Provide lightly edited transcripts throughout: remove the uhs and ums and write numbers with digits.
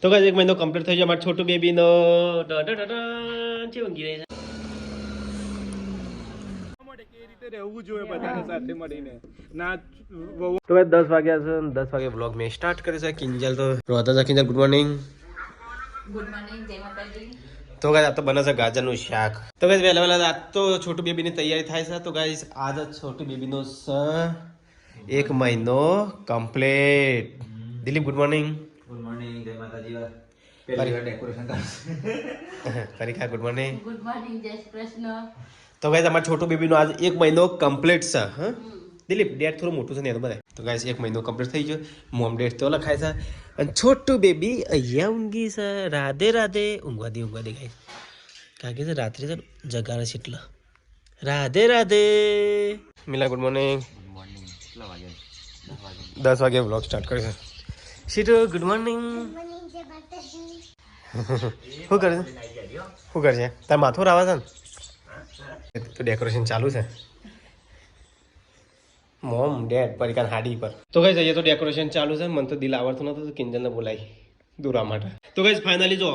તો ગાઈસ 1 મહિનો કમ્પ્લીટ થઈ ગયો અમાર છોટું બેબીનો છે ઊંઘી રહી છે રહેવું જોઈએ બધાને સાથે મળીને ના તો ભાઈ 10 વાગ્યા છે 10 વાગે વ્લોગ મેં સ્ટાર્ટ કર્યો છે કિંજલ તો રોતા છે કિંજલ ગુડ મોર્નિંગ જય માતાજી તો ગાઈસ આ તો બને છે ગાજરનું શાક તો ગાઈસ વહેલા આ તો છોટું બેબીની તૈયારી થાય છે તો ગાઈસ આજ છોટું બેબીનો 1 મહિનો કમ્પ્લીટ દિલીપ ગુડ મોર્નિંગ જય માતાજી પહેલી વાર ડેકોરેશન પરીક્ષા ગુડ મોર્નિંગ જય શ્રી કૃષ્ણ તો ગાઈસ અમાર છોટું બેબીનો આજ 1 મહિનો કમ્પ્લીટ છે હા દિલીપ ડેટ થોડું મોટું છે ને એનું બધા તો ગાઈસ 1 મહિનો કમ્પ્લીટ થઈ ગયો મોમ ડેટ તો લખાય છે અને છોટું બેબી અહીંયા ઊંઘી છે રાધે રાધે ઊંઘવા દે ગાઈસ કારણ કે રાત્રે છે જગાડે છે એટલે રાધે રાધે મિલા ગુડ મોર્નિંગ 10 વાગે વ્લોગ સ્ટાર્ટ કર્યો છે સીટુ ગુડ મોર્નિંગ શું કરે શું કરે છે તાર માથું રાવા છે ને તો ડેકોરેશન ચાલુ છે મોમ ડેડ પરિકાન હાડી પર તો ગાઈસ અહીંયા તો ડેકોરેશન ચાલુ છે મને તો દિલ આવડતું નતું તો કિંજલને બોલાવી દોરવા માટે તો ગાઈસ ફાઇનલી જો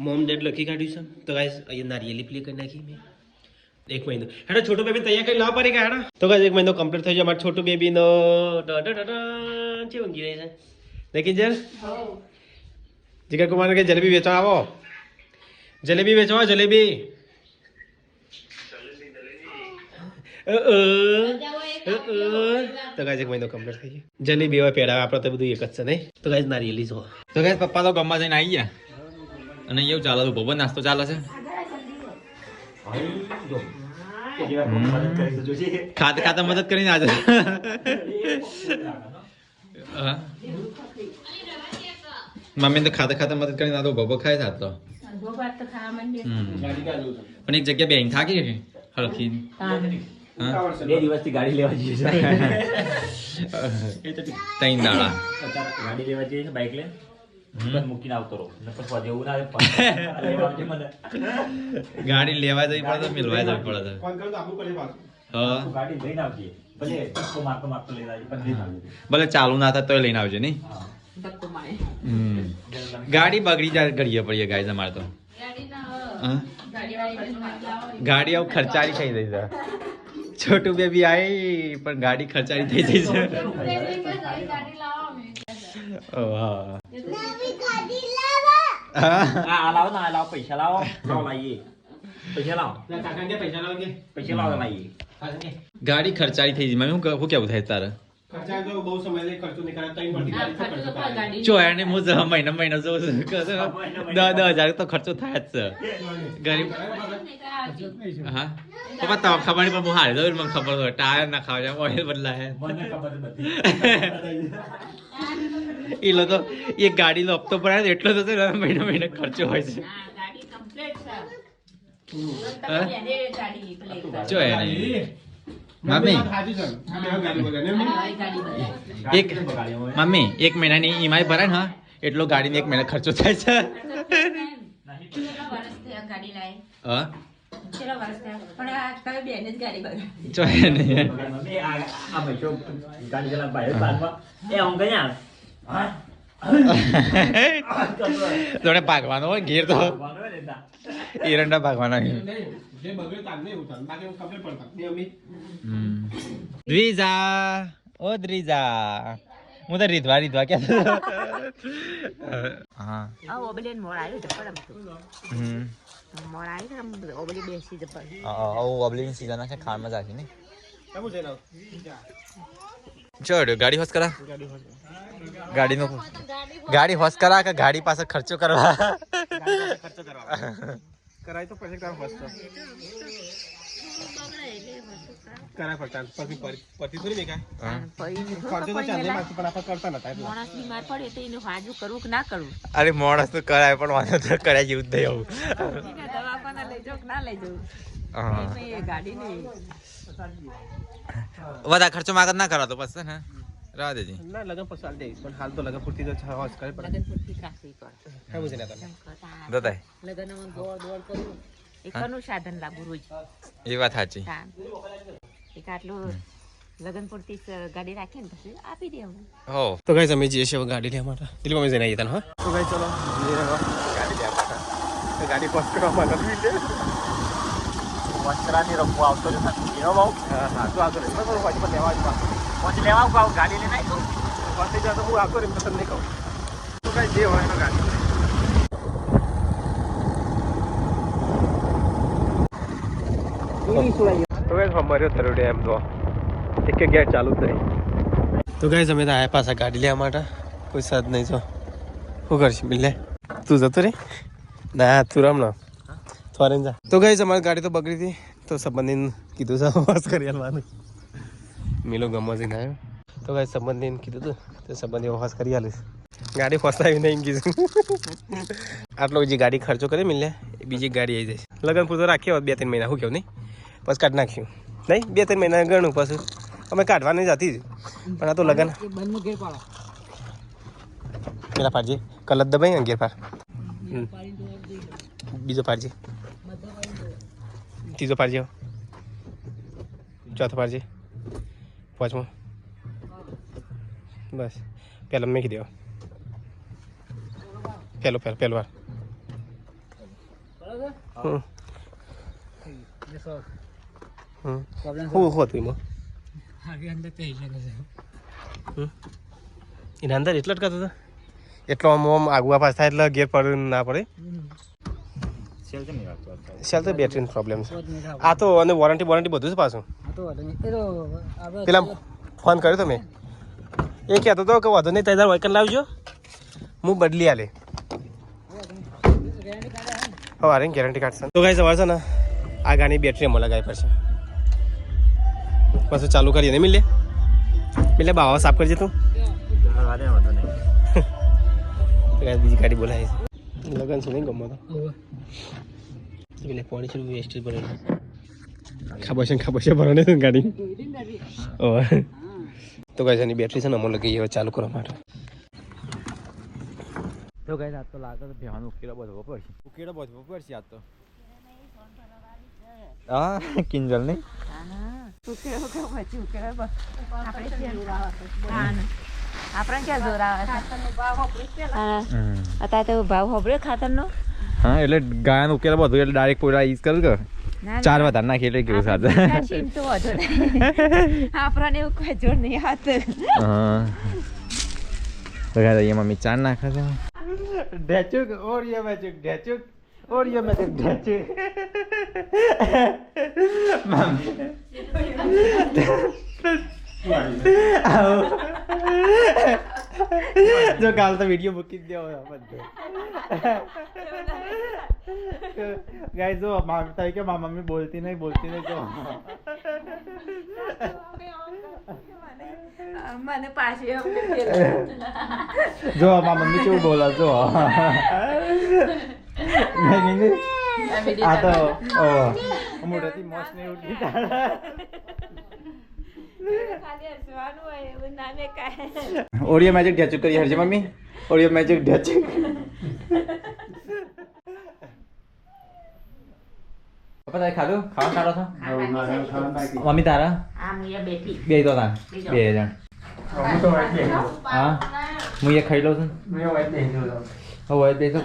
મોમ ડેડ લખી કાઢ્યું છે તો ગાઈસ અહીંયા નારિયેલી પ્લે કરી નાખી મેં 1 મહિનો હેડો છોટું બેબી તૈયાર કરી લાવ પડી હેડો તો ગાઈસ 1 મહિનો કમ્પ્લીટ થઈ ગયો અમાર છોટું બેબીનો છે ઊંઘી રહી છે ને કિંજલ જીગર કુમાર કે જલેબી વેચવા આવો જલેબી વેચવા જલેબી તો ગાઈસ 1 મહિનો કમ્પ્લીટ થઈ ગયો જલેબી હવે પેડા આપણે તો બધું એક જ છે નહીં તો ગાઈસ નારિયેલી જો તો ગાઈસ પપ્પા તો ગામમાં જઈને આવી ગયા અને એવું ચાલે છે બપોર નાસ્તો ચાલે છે ખાતા ખાતા મદદ કરીને આજે મમ્મી તો ખાતા ખાતા મદદ કરીને આ તો બપોર ખાય છે તો પણ એક જગ્યા બેન થાકી કે હળખી 2 દિવસથી ગાડી લેવા જઈએ છે 3 દાડા ગાડી લેવા જઈએ છે બાઇક લઈને મૂકીને આવતો રહો નકર જેવું ના ગાડી લેવા જવી પડે તો મિલવા જવી પડે છે હા ગાડી લઈને આવજે ભલે ધક્કો મારતો મારતો લઈને આવજે પણ લઈને આવજે ભલે ચાલુ ના થાય તોય લઈને આવજો નહીં ગાડી બગડી જાય ઘડીએ પડીએ ગાય અમારે તો ગાડી આવું ખર્ચારી થઈ ગઈ છે છોટું બેબી આવી પણ ગાડી ખર્ચારી થઈ ગઈ છે લાવો ના લાવો પૈસા લાવો લાવીએ પૈસા લાવો પૈસા લાવો લાવીએ ગાડી ખર્ચારી થઈ ગઈ મમ્મી શું કેવું થાય તારે જો એને હું મહિના જોઉં છું 10,000 તો ખર્ચો થાય જ છે ગરીબ હા પપ્પા તો ખબર નહીં પણ હું હારે દઉં મને ખબર હોય ટાયર ના ખાવા જાય ઓઇલ બદલાય એ લોકો એક ગાડીનો હપ્તો ભરાય એટલો તો મહિના ખર્ચો હોય છે જો એને મમ્મી એક મહિનાની ઈમાઈ ભરાય ને એટલો ગાડીને 1 મહિના ખર્ચો થાય છે થોડે ભાગવાનો હોય ઘેર તો એરંડા ભાગવાના દ્વિજા ઓ દ્વિજા હું તો રીધવા ક્યાં હા ઓબલેન મોર આવ્યો તો પડમ મોર આવ્યો ને ઓબલી બેસી જતો ઓબલિંગ સીઝન છે ખાવામાં જાકી ને ચડ ગાડી હોસ કરા ગાડી હોસ કરા કે ગાડી પાસે ખર્ચો કરવા કરાય તો પછી કામ બસ કરાય પડતા પછી થોડી દેખાય ખર્ચો તો ચાલે માથી પણ આપણે કરતા નતા માણસ બીમાર પડે તો એને હાજુ કરવું કે ના કરવું અરે માણસ તો કરાય પણ વાંધો તો કર્યા જેવું જ નહીં આવું દવાખાના લઈ જાવ કે ના લઈ જવું ગાડી નહીં વધારે ખર્ચો માગત ના કરાતો પછી ને રાહ દેજી ના લગન પછી ચાલ દઈશ પણ હાલ તો લગન પૂરતી તો હોસ કરે પડે લગન પૂરતી રાખવી પડે કેમ છે ના દતાય લગનમાં દોડ કરવું એકનું સાધન લાગુ રોજ એ વાત સાચી એક આટલું લગન પૂરતી ગાડી રાખીએ ને પછી આપી દે હું હો તો ગાઈસ અમે જઈએ છીએ ગાડી લેવા માટે દિલ્હી અમે જઈને આવીએ તને હા તો ગાઈસ ચલો ગાડી લેવા માટે ગાડી પોસ્ટ કરવા માટે વસ્ત્રાની રમવું આવતો નથી એનો બહુ હા તો આવતો રહે બરાબર પછી પણ લેવા જ પછી લેવા આવું ગાડી લઈને આવી પછી જાવ તો હું આવતો રહે પસંદ નહીં કહું તો ગાઈસ જે હોય એનો ગાડી તો ગાઈસ અમારે તરોડે એમ તો એક ગેટ ચાલુ જ નહીં તો ગાઈસ અમે તો આયા પાછા ગાડી લેવા માટે કોઈ સાથ નહીં જો શું કરશે મિલે તું જતો રે ના તું રામ ના ફોરેન જા તો ગાઈસ અમારી ગાડી તો બગડી હતી તો સંબંધીને કીધું છે વાસ કરી આલવાનું મિલો ગમો જઈને આવ્યો તો ગાઈસ સંબંધીને કીધું હતું તો સંબંધી વાસ કરી આલીશ ગાડી ફસાવી નહીં કીધું આટલો જે ગાડી ખર્ચો કરે મિલે બીજી ગાડી આવી જાય લગન પૂરતો રાખ્યો 2-3 મહિના શું કેવું નહીં બસ કાઢ નાખ્યું નહીં 2-3 મહિના ગણું પાછું અમે કાઢવાની જતી જ પણ આ તો લગન પેલા પાડજે કલર દબાઈ અંગેર પાર બીજો પાડજે ત્રીજો પાડજે ચોથો પાડજે પાંચમો બસ પહેલો મેં કીધો પહેલો વાર હું હતું એમાં એના અંદર એટલો જ કરતો હતો એટલો આમ આગવા પાસ થાય એટલે ગેર પડે ના પડે સેલ તો બેટરીનો પ્રોબ્લેમ છે આ તો અને વોરંટી બધું છે પાછું પેલા ફોન કર્યો તો મેં એ કહેતો હતો કે વાંધો નહીં 3000 વાયકન લાવજો હું બદલી આલે હવે ગેરંટી કાર્ડ છે તો ગાઈસ સવાર છે ને આ ગાડી બેટરી એમાં લગાવી પડશે પછી ચાલુ કરીએ ને મિલે બાવા સાફ કરજે તું બીજી ગાડી બોલાય લગન છે નહીં ગમો તો એટલે પાણી છે વેસ્ટેજ ભરેલું ખબર છે ભરવાની છે ગાડી તો ગાઈસ એની બેટરી છે ને અમો લગી હવે ચાલુ કરવા માટે તો ગાઈસ આજ તો લાગે તો ભેવાનું ઉકેલો બધો પડશે આજ તો હા કિંજલ નહીં આપણે ક્યાં જોર આવે અત્યારે તો ભાવ હોબળ્યો ખાતરનો હા એટલે ગાયન ઉકેલો બધું એટલે ડાયરેક્ટ પૂરા યુઝ કરું કે 4 વધારે નાખી એટલે કેવું સાથે આપણને એવું કોઈ જોર નહીં આવતું હા તો ગાઈસ મમ્મી 4 નાખે છે ઢેચુક ઓરિયો મેચુક ઢેચુક ઓરિયો મેચુક ઢેચુક મમ્મી જો કાલ તો વિડીયો મૂકી જ દેવો બધો ગાઈસ જો માગતા કે મારી મમ્મી બોલતી નહીં જો મને પાછી જો મારી મમ્મી કેવું બોલે જો આ તો મોટેથી મોસ નહીં ઉઠી ઓરિયો મેજિક ઢેચુક કરી હરજે મમ્મી ઓરિયો મેજિક ઢેચુક પપ્પા તારે ખાધું ખાવા છો મમ્મી તારા બે તો તાર 2 જણ હા હું એ ખાઈ લઉં છું હવે બે તો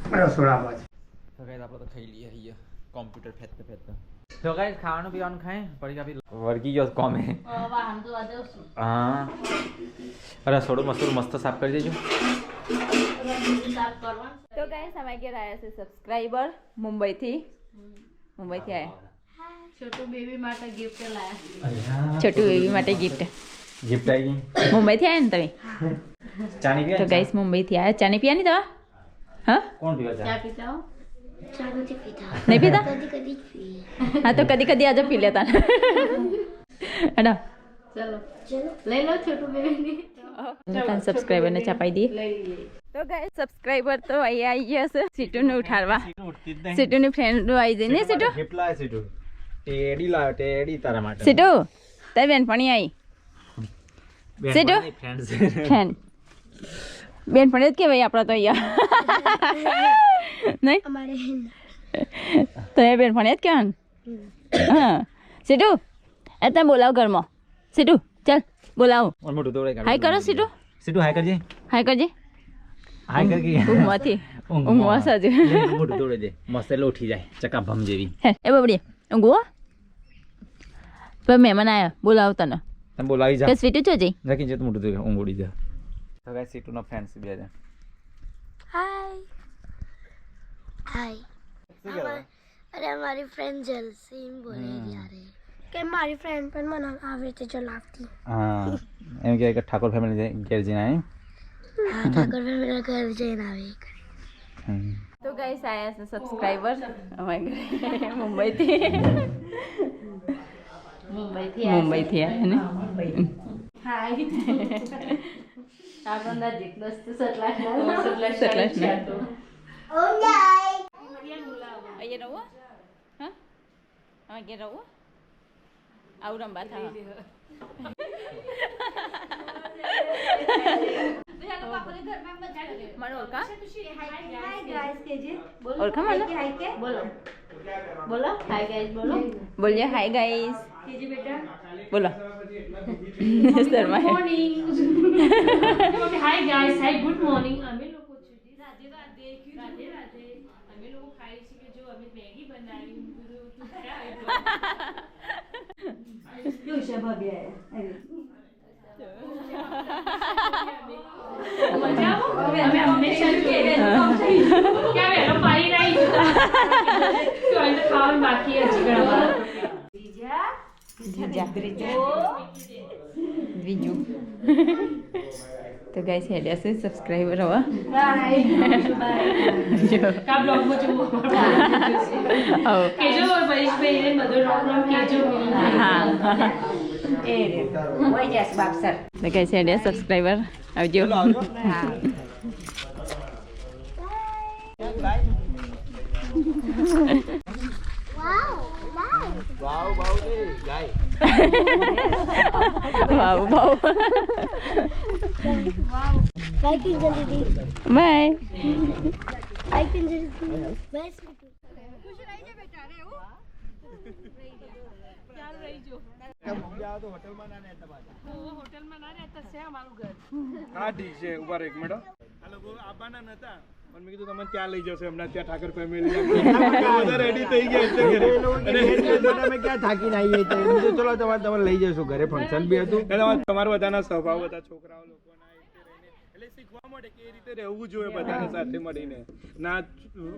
આપણે તો ખાઈ લઈએ અહીંયા કોમ્પ્યુટર ફેરતા તો ગાઈસ ખાવાનું પીવાનું ખાય પડી કાપી વર્ગી ગયો કોમે હા અરે થોડું મસ્ત સાફ કરી દેજો તો ગાઈસ અમે ઘેર આવ્યા છે સબસ્ક્રાઇબર મુંબઈથી આવ્યા છોટુ બેબી માટે ગિફ્ટ આવી ગઈ મુંબઈથી આવ્યા ને તમે ચાની પીવા તો ગાઈસ મુંબઈથી આવ્યા ચાની પીવાની તો હા કોણ પીવા ચા નહીં પીતા હા તો કદી આજે પી લેતા અડા ચલો સબસ્ક્રાઇબર ને ચાપાઈ દઈએ તો ગાઈસ સબસ્ક્રાઇબર તો અહીંયા આવી ગયા છે સીટુને ઉઠાડવા સીટુની ફ્રેન્ડ આવી જઈ ને સીટુ કેટલા સીટુ ટેડી તારા માટે સીટુ તારી બેનપણી આવી સીટુ ફ્રેન્ડ બેનપણી જ કહેવાય આપણા તો અહીંયા નહીં તો એ બેનપણી જ કહેવાનું હા સીટુ એ તમે બોલાવ ઘરમાં સીટુ ચાલ બોલાવો મોટું દોડે હાય કરો સીટુ સીટું હાય કરજે હાય કરજે હાય કર કે ઊંઘમાંથી ઊંઘવા સાજુ મોટું દોડે દે મસ્ત એટલે ઉઠી જાય ચકાભમ જેવી હે એ બબડી ઊંઘવો પણ મહેમાન આવ્યા બોલાવો તને તમે બોલાવી જા કે સીટુ છો જઈ જકી જે તો મોટું દોડે ઊંઘ ઉડી જા તો ગાઈસ સીટુનો ફ્રેન્ડ્સ બે છે हाय हाय अरे हमारी फ्रेंड जलसीम बोलेगी यार कि हमारी फ्रेंड पर मना आवे थे जलाती હા એમ કે ઠાકોર ફેમિલી ઘેર જઈને આવી हाँ ठाकुर में मेरा घर जैन आवे તો ગાઈસ આયા છે સબસ્ક્રાઇબર અમારા મુંબઈથી મુંબઈથી આયા ને હાય આપણો નજીક દોસ્ત સટલાશ ओ नाई અહીંયા રહો હા અહીંયા રહો આવું રંબા થા મને ઓળખા ઓળખા મને બોલો હાય ગાઈસ બોલો બોલીએ હાય ગાઈસ બોલો Sharma hi guys hi good morning અમે લોકો છે રાધે રાધે રાધે રાધે અમે લોકો ખાઈ છે કે જો અમે મેગી બનાવી તું અમે હંમેશા क्या वेलो पारी नहीं तो आज खावन बाकी है चिकन બીજું તો ગાઈસ હેડ્યા છે સબસ્ક્રાઇબર હવે का ब्लॉग में जो के जो बरिश पे ने मदर ब्लॉग के जो હા તો ગાઈસ હેડ્યા સબસ્ક્રાઇબર આવજો હા વાવ વાવ बाय किंजल दीदी બાય बाय किंजल दीदी बाय स्वीटू હોટલમાં ના રહેતા છે અમારું ઘર હા ઠીક છે ઉભા રહો એક મિનિટ આ લોકો આવવાના નતા પણ મેં કીધું તમે ત્યાં લઈ જશો હમણાં ત્યાં ઠાકર ફેમિલી બધા રેડી થઈ ગયા છે ઘરે અને અમે ક્યાં થાકીને આવીએ તો ચલો તમે લઈ જશો ઘરે ફંક્શન બી હતું એટલે તમારા બધાના સ્વભાવ બધા છોકરાઓ લોકોના એટલે શીખવા મળે કે એ રીતે રહેવું જોઈએ બધાને સાથે મળીને ના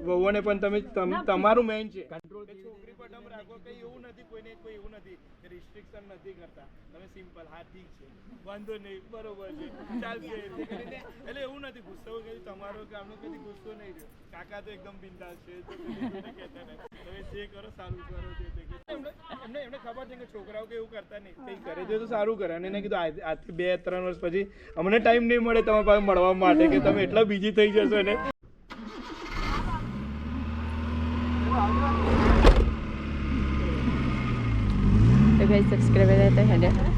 વહુઓને પણ તમે તમારું મેઇન છે છોકરી પર ડમ રાખો કઈ એવું નથી કોઈને કોઈ એવું નથી રિસ્ટ્રિક્શન નથી કરતા તમે સિમ્પલ હા ઠીક છે વાંધો નહીં બરોબર છે ચાલશે એટલે એવું નથી ગુસ્સો કદી તમારો કે આમનો કદી ગુસ્સો નહીં રહ્યો કાકા તો એકદમ બિંદાસ છે કહેતા નહીં તમે જે કરો સારું કરો એમને ખબર છે કે છોકરાઓ કે એવું કરતા નહીં કંઈ કરે છે તો સારું કરે અને એને કીધું આજથી 2-3 વર્ષ પછી અમને ટાઈમ નહીં મળે તમારા પાસે મળવા માટે કે તમે એટલા બીજી થઈ જશો ને તો ગાઈસ સબસ્ક્રાઇબર રહેતા હેડ્યા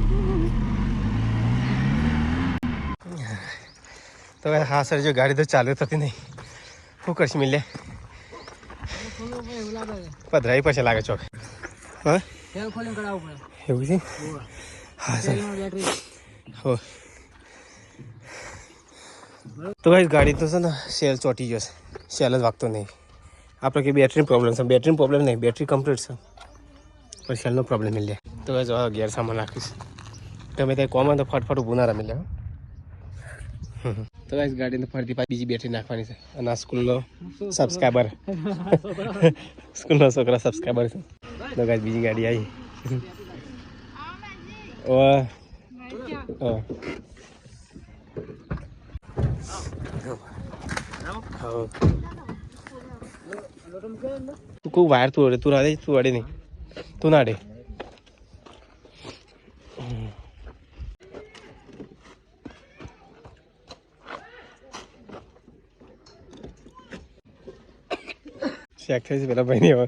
તો હા સર જો ગાડી તો ચાલુ થતી નહીં શું કરશે મિલે પધરાઈ પછી લાગે ચોક હા એવું છે હા સર હો તો ભાઈ ગાડી તો છે ને સેલ ચોટી ગયો છે સેલ જ વાગતો નહીં આપણે કે બેટરી પ્રોબ્લેમ છે બેટરી પ્રોબ્લેમ નહીં બેટરી કમ્પ્લીટ છે પણ સેલનો પ્રોબ્લેમ મિલે તો ભાઈ ગેર સામાન નાખીશ તમે ત્યાં કોમન તો ફટફટ ઊભું ના રમી લે તો ગાઈસ ગાડીને ફરતી પાછી બીજી બેટરી નાખવાની છે અને આ સ્કૂલનો સબસ્ક્રાઈબર સ્કૂલનો છોકરા સબસ્ક્રાઈબર છે તો ગાઈસ બીજી ગાડી આવી તું કોઈ વાયર તું અડે તું અડે નહીં તું ના અડે શેક થઈ છે પેલા ભાઈ ને હવે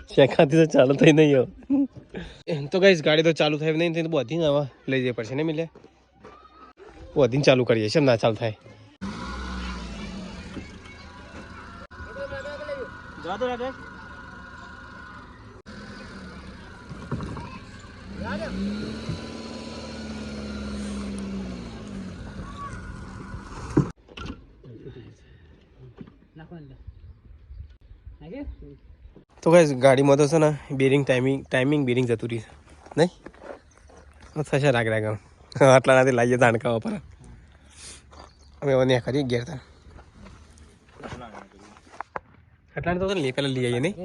શેખાથી તો ચાલુ થઈ નહીં હવે તો ગાઈસ ગાડી તો ચાલુ થાય નહીં તો બધી હવે લઈ જવી પડશે ને મિલે વધીને ચાલુ કરીએ છે ના ચાલુ થાય તો ગાઈસ ગાડીમાં તો છે ને બેરિંગ ટાઈમિંગ બેરિંગ જતું રહી નહીં થશે રાગ આટલા નાથી લાવીએ દાણકાવા પર અમે એને કરીએ ઘેર તા આટલાને તો લે પેલા લઈ આવીએ નહીં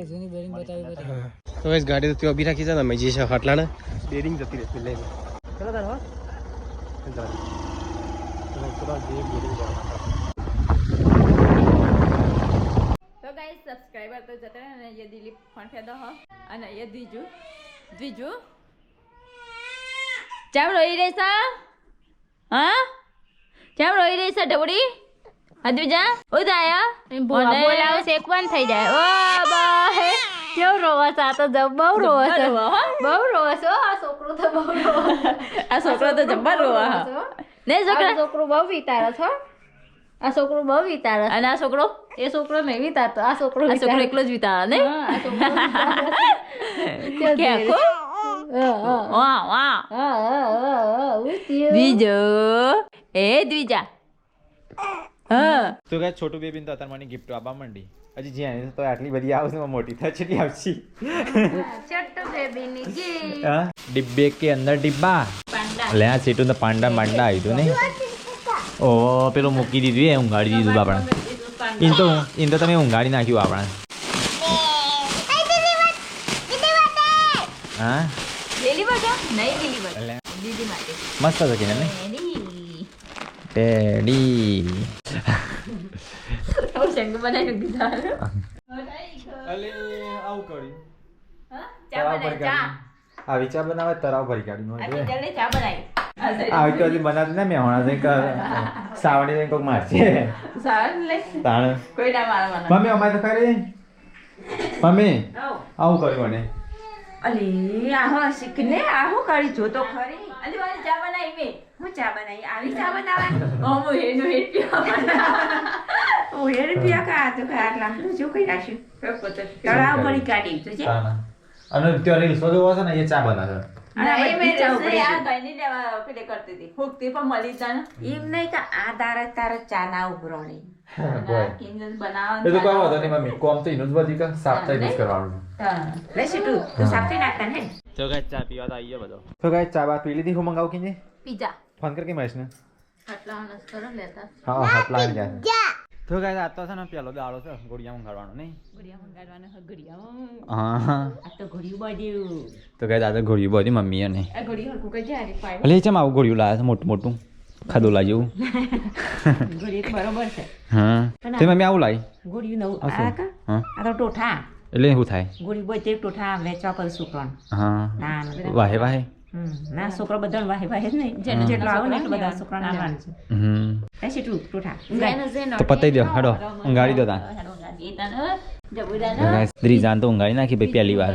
તો ગાઈસ ગાડી તો ત્યાં બી રાખી છે ને અમે જે છે આટલાને બેરિંગ જતી રહેશે લઈને ચલો તાર હો તો ગાઈસ સબસ્ક્રાઇબર તો જતા રહે અને ये दिलीप फोन पे दो અને ये द्विजू ચામ રોઈ રહી છે હા ચામ રોઈ રહી છે ઢવડી અદ્વિજા ઉદાયા બોલાવ શેકવાન થઈ જાય ઓ બા કેવ રોવા છે આ તો બહુ રોવા છે બહુ રોવા છે આ છોકરો તો બહુ રોવા આ છોકરો તો જબ્બર રોવા ને છોકરો બહુ વિતારો છો આ છોકરો બહુ વિતારો અને આ છોકરો એ છોકરો નહીં વિતારતો આ છોકરો એકલો જ વિતારો ને દ્વિજો એ દ્વિજા તો ગાઈસ છોટું બેબીને તો અત્યારે મને ગિફ્ટ આપવા માંડી હજી જ્યાં તો આટલી બધી આવશે મોટી થાય છે આવશે છોટું બેબીની ગિફ્ટ डिब्बे के अंदर डिब्बा ले आ सीटू तो पांडा मांडा आई तो नहीं ओ पेलो मूकी दीधું એ ઊંઘાડી દીધું આપણે ઈન તો તમે ઊંઘાડી નાખ્યું આપણે હા લીલી બટા નહીં લીલી બટા દીદી માટે મસ્ત છે કે ને ટેડી ઓ શંગ બનાવી દીધા અલે આવું કરી હા ચા બનાવી ચા આવી ચા બનાવે તરાવ ભરી કાઢી આજે જલ્દી ચા બનાવી આવી તો હજી બનાવતી ને મેં હમણાં સાવડી કોઈક મારશે સારું લે તાણ કોઈ ના મારા મને મમ્મી અમારે તો ખરી મમ્મી આવું કર્યું મને અલી આહો શીખને આહો કરી જો તો ખરી અલી મારી ચા બનાવી મે હું ચા બનાવી આવી ચા બનાવવાની હું હેનો હેડ પીવા હું હેડ પીવા કા તો આટલા જો કઈ રાખ્યું પોતે તળાવ ભરી કાઢી તો છે અને ત્યાં રીલ્સો જોવો છે ને એ ચા બનાવે અને એ મે આ ગઈની દેવા પેલે કરતી હતી ફૂકતી પણ મળી તા એમ નહીં કે આ તારે ચા ના ઉભરોણી કિંજન બનાવવાનું એ તો કોઈ વાંધો નહીં મમ્મી કોમ તો એનું જ બધી કે સાફ થઈ જ કરવાનું લે સીટુ તું સાફ કરી નાખતા ને તો ગાય ચા પીવા તો આવીએ બધો તો ગાય ચા બા પી લીધી હું મંગાવું કે પીઝા ફોન કર કે મહેશ ને આટલા હનસ કરો લેતા હા હટલા ગયા તો ગાય આ તો છે ને પેલો દાડો છે ગોળિયા મંગાડવાનો નહીં ગુડિયા મંગાડવાનો હ ગુડિયા હા આ તો ઘોડિયું બાડ્યું તો ગાય દાદા ગોળિયું બધી મમ્મીએ નહીં આ ઘોડિયું હરકું કઈ જાય પાય ભલે ચમ આવું ગોળિયું લાવે છે મોટું મોટું ખાધુલા જેવું ઘોડિયું બરોબર છે હા તે મમ્મી આવું લાવી ઘોડિયું નવું આ શું? આ કા હા આ તો ટોઠા એટલે શું થાય ઘોડી બોય તે ટોઠા વેચવા પર છોકરાને હા ના વાહે વાહે ના છોકરો બધા વાહે વાહે જ નહીં જેટલું જેટલું આવે ને એટલું બધા છોકરાને આવવાનું છે એ સીટું ટોઠા તો પતાઈ દો હેડો ઊંઘાડી દો તા સ્ત્રી જાન તો ઊંઘાડી નાખી ભાઈ પહેલી વાર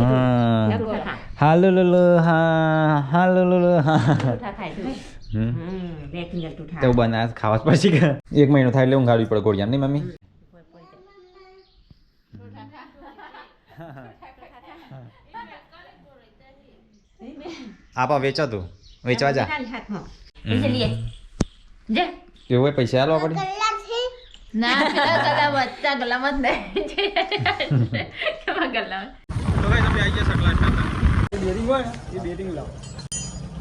હા હાલો લો હા હાલો લો હા તો બના ખાવા જ પડશે કે 1 મહિનો થાય એટલે ઊંઘાડવી પડે ગોળિયા નહીં મમ્મી આપા વેચો તું વેચવા જા એવું પૈસા આલવા પડે ના પેલા બચ્ચા ગલામાં જ નહીં કેમાં ગલામાં તો ગાઈસ અમે આવી ગયા સકલા ખાતા બેરિંગ હોય ને એ બેરિંગ લાવો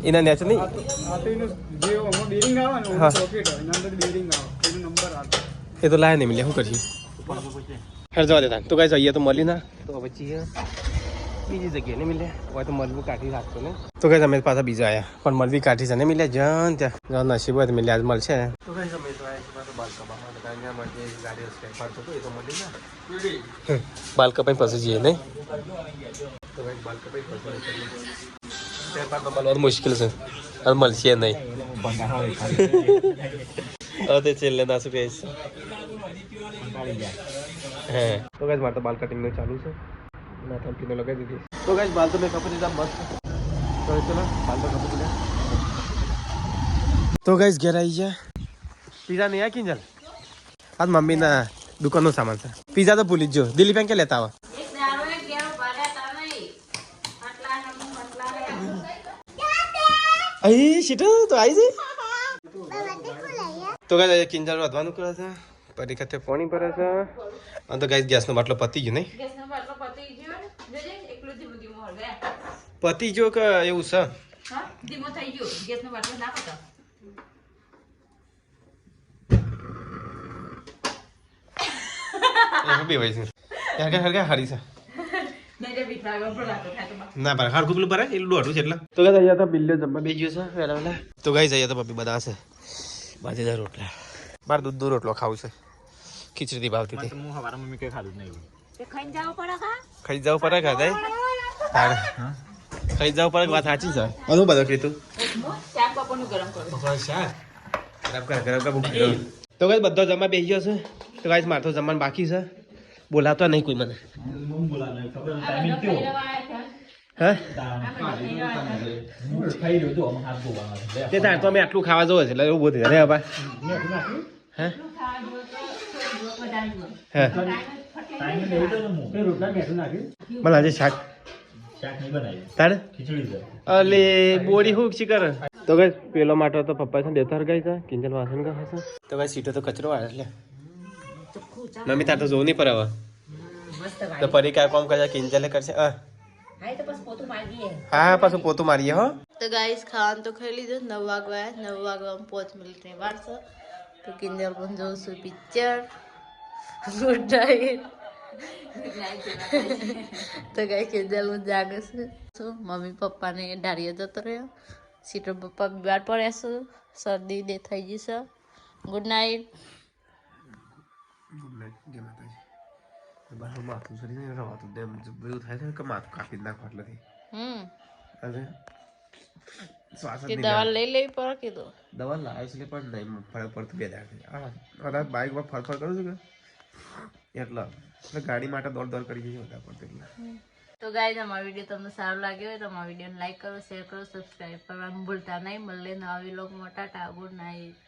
એના નેચ નહીં આ તો એનું જે આમાં બેરિંગ આવે ને હા. સોકેટ હોય એના અંદર બેરિંગ આવે એનો નંબર આવે એ તો લાયા નહીં મળ્યા શું કરશું હેર જવા દેતા તો ગાઈસ અહીંયા તો મળી ના તો પછી બીજી જગ્યાએ નહીં મળ્યા હોય તો મલવી કાઢી રાખતો ને તો ગાઈસ અમે પાછા બીજા આવ્યા પણ મલવી કાઢી છે ને મળ્યા જ્યાં ત્યાં નસીબ હોય તો મળ્યા આજ મળશે તો ગાઈસ અમે તો આવ્યા પાછા બાલ કપામાં કારણ કે અમારે ગાડી સ્પેર પાર્ટ હતો એ તો મળી ના બાલ કપાઈ પછી જઈએ નહીં તો ગાઈસ બાલ કપાઈ પછી સ્પેર પાર્ટ તો મળવાનું મુશ્કેલ છે અને મળશે નહીં હવે તે છેલ્લે ના શું કહીશ હા તો ગાઈસ મારે તો બાલ કટિંગનું ચાલુ છે ના થંપીને લગાવી દીધી તો ગાઈસ બાલ તો મેં કપી દીધા મસ્ત તો ચલો બાલ તો કપી દીધા તો ગાઈસ ઘેર આવી ગયા પીઝા નહીં આ કિંજલ આજ મમ્મીના દુકાનનો સામાન છે પીઝા તો ભૂલી જ જો દિલીપ કે લેતા આવા અહીં સીટો તો આવી જાય તો ગાઈસ કિંજલ વધવાનું કરે છે પરી ખાતે પાણી ભરે છે અને તો ગાઈસ ગેસનો બાટલો પતી ગયો નહીં પતી ગયો કે એવું છે ધીમો થઈ ગયો ગેસનો બાટલો ના પતો બી હોય છે હરકા હરકા હારી છે ના પર હરકું પેલું ભરાય એટલું દોઢું છે એટલે તો ગાઈસ અહીંયા તો બિલ્લો જમવા બેસી ગયો છે વેલા વેલા તો ગાઈસ અહીંયા તો પપ્પી બધા છે બાજરીના રોટલા બાર દૂધ રોટલો ખાવું છે ખીચડી ભાવતી હતી હું હવારે મમ્મી કઈ ખાધું નહીં ખાઈ જવું પડે ખાધા ખાઈ જવું પડે વાત સાચી છે અનુ બધો કીધું શાક બપોરનું ગરમ કરો શાક ગરમ કર તો ગાઈસ બધો જમવા બેસી ગયો છે તો ગાઈસ મારે તો જમવાનું બાકી છે બોલાતો નહીં કોઈ મને હા તે તાર તો અમે આટલું ખાવા જવું છે એટલે એવું બધું અરે બાબા હા હા મને આજે શાક તારે અલે બોડી હુક શીકર તો ગાઈસ પેલો માટો તો પપ્પા છે દેતા હરગાઈ છે કિંજલ વાસણ કા હશે તો ગાઈસ સીટો તો કચરો વાળે એટલે મમ્મી તાર તો જોવું નહીં પર હવે તો ફરી કાંઈ કોમ કરશે કિંજલે કરશે હા પાછું પોતું મારીએ હો તો ગાઈસ ખાવાનું તો ખાઈ લીધું 9 વાગવા 9 વાગવામાં 5 મિનિટની વાર છે તો કિંજલ પણ જોઉં છું પિક્ચર ગુડ નાઇટ તો ગાઈસ કિંજલ હું જાગે છે તો મમ્મી પપ્પાને ડાળીએ જતો રહ્યો સીટો પપ્પા બીમાર પડ્યા છે શરદી દે થઈ ગઈ છે ગુડ નાઇટ માથું સરી રવાતું તેમ બધું થાય છે કે માથું કાપી નાખવા એટલેથી હવે શ્વાસ જ દવા લઈ લેવી પડે કીધું દવા લાવે છે પણ નહીં ફરક પડતું 2 દાડથી હા બાઇકમાં ફરફર કરું છું કે એટલે ગાડી માટે દોડ કરી જઈએ વધારે પડતું એટલે તો ગાઈસ અમારો વિડીયો તમને સારો લાગ્યો હોય તો અમારા વિડીયોને લાઈક કરો શેર કરો સબસ્ક્રાઇબ કરવાનું ભૂલતા નહીં મળે નવા વ્લોગમાં ટાટા ગુડ નાઇટ